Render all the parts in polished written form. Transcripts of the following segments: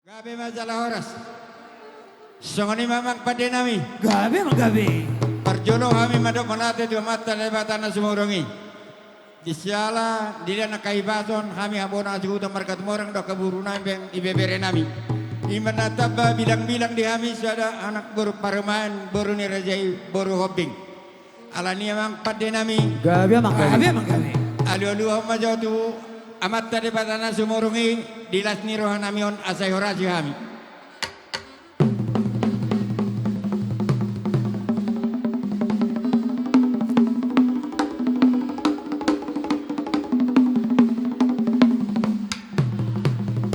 Gabi masalah horas. Songoni mamang pada nami. Gabi mah gabi. Parjolo kami madok manate dua mata lebatan na sumurongi. Di siala di na kaibason kami habona seguta markat morang do kaburu nambeng ibebere nami. Iman nataba bilang-bilang di kami sada anak baru pareman baru ni rajai baru hobbing. Alani amang pada nami. Gabi mah gabi mah gabi. Alu-alu hama jauh amat tadi batana sumurungi dilas ni rohan namion asai horasi kami.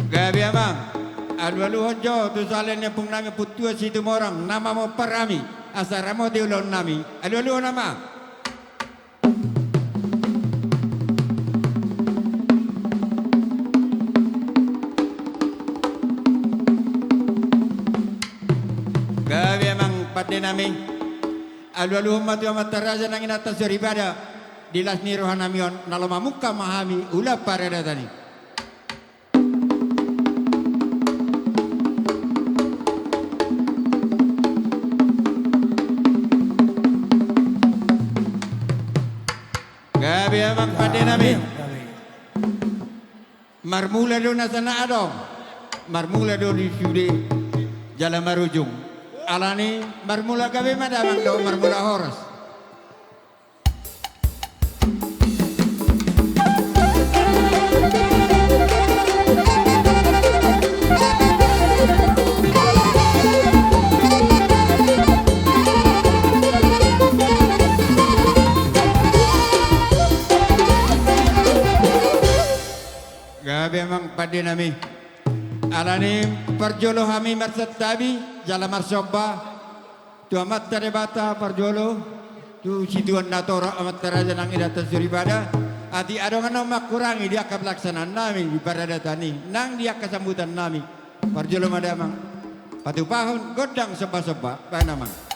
Gabi amang, alu-alu hojo tu soalan yang pung nami putua situ morang nama mo parami asaramo diulon nami. Alu-alu nama. Gabi amang pada nami alu-alu matu amat teraja nangin atas daripada dilas ni rohan namion naloma muka mahami ulah para datani. Gabi amang pada nami marmula do na sana adong marmula do di sude jalan marujung alani marmula gabi madamang do marmula horas. Gabi amang pada nami alani parjolo kami marsat tabi jalan marsoba tu amat terebata parjolo tu situan natora amat teraja nang idatan suribada ati adongan nama kurangi dia ke pelaksanaan nami di parada tani nang dia kesambutan nami parjolo madamang patu pahun godang seba-seba panamang.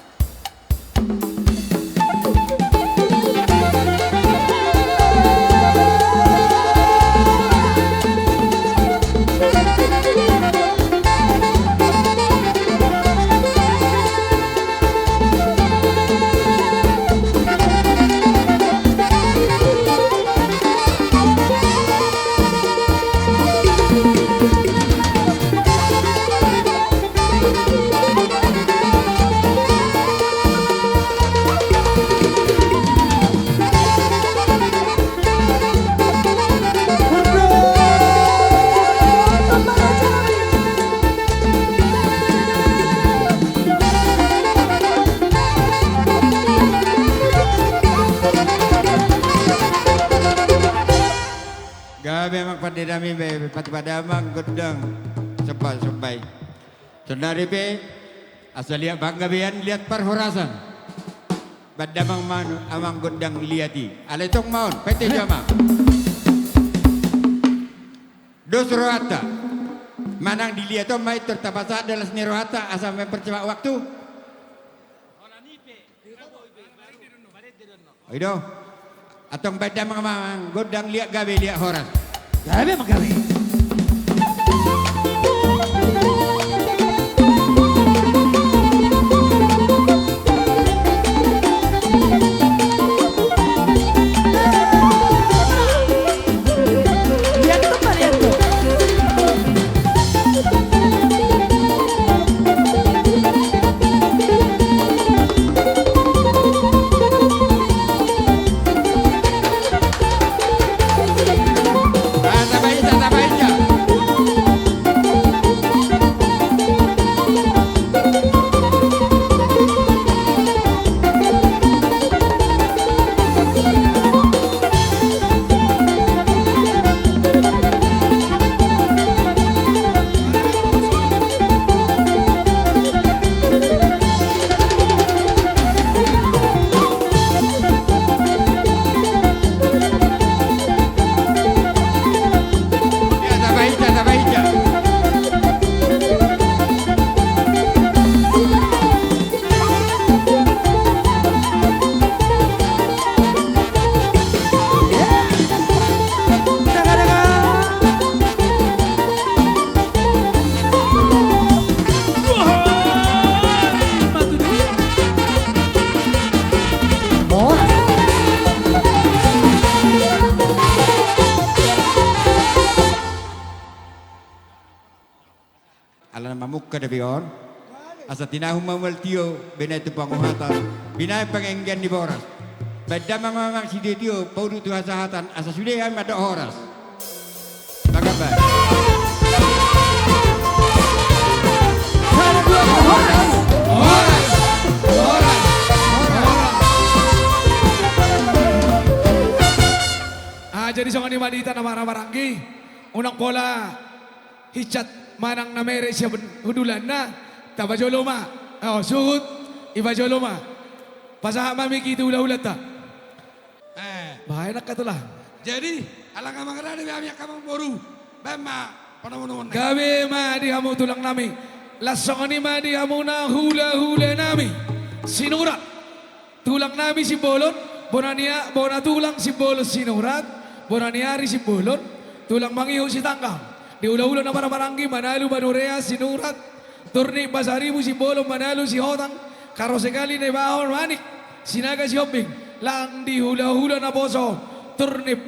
Gabi amang pada nami pada amang godang sepai. Saudari be asal lihat bangga bean lihat perhorasan. Badamang manu amang godang liati. Aletong maun pete jama. Dos rohata. Manang dilihat to mai tertabasa adalah seni rohata asal mempercepat waktu. Aido. Atong badamang amang godang lihat gabe lihat horas. Gabi mah gabi. Lihat tuh Pak, lihat tuh. Tata bayi. Alam mamukka da bior. Asa tinahum mamal tio benay tu panguhatan. Binay pangenggan ni boras. Beda mamang si tio paudu tu hasahatan asa sudah ay mada oras. Bagabay. Jadi sa kanima dita na maramaranggi. Unang pola, hichat manang na mere siya hudulan na. Tabajolo ma. Oh, suhut. Ibajolo ma. Pasaha mami kitula-ulat ta. Bahaya nak katulah. Jadi, alang amang rada kami akan boru. Bema, panamunuan. Gabi ma di hamu tulang nami. Lasong ni ma di hamu na hula-hula nami. Sinurat. Tulang nami si bolon. Bonania, bona tulang si bolon sinurat. Bonaniari si bolon. Tulang mangiho si tangkang. Di ula-ula na maramaranggi. Manalo Manurea sinurat. Turni Basaribu si bolon. Manalo si hotang. Karosekali na bahon manik. Sinaga si hopping. Lang di hula-hula na boso. Turnip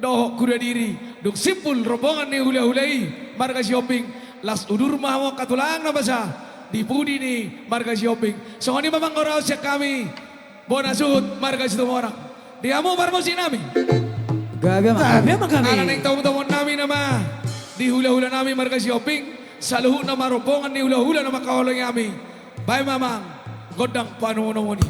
dohok kuda diri. Duk simpul rombongan ni hula-hulai. Marga si hopping. Las udur mahawa katulang na basa. Di pudi ni marga si hopping. So ni mamang oraw siya kami. Bona suhut marga si tumorang. Di amo marmo si nami. Gabi magabi. Anak ng taon-taon namin nama. Di hula-hula namin marga si hopping. Sa luho na marobongan ni hula-hula na makawalang namin. Bye mamang. Godang panuno ni.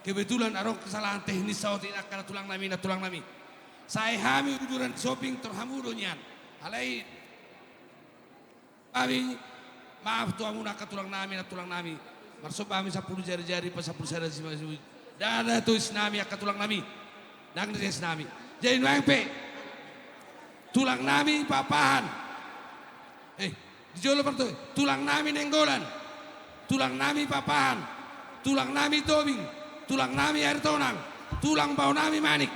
kebetulan arong kesalahan teknis sa otin akara tulang nami. Saya hami uduran shopping terhamudo niyan. Alay, kami maaf tuh amuna katulang nami. Marsop kami 10 jari-jari pa 10 jari. Dada tuh nami akatulang nami. Dang des nami. Jadi nuangpe. Tulang nami papahan. Dijolo perto. Tulang nami nenggolan. Tulang nami papahan. Tulang nami tobing. Tulang nami air tonang. Tulang bau nami manik.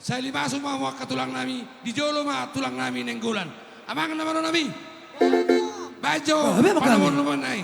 Saya limasuk mau katulang nami. Dijolo mah tulang nami nenggolan. Amang nama nami. Bajo. Mana nai.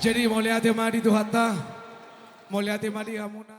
Jadi mau lihat madi tuh hatta, mau lihat madi amuna.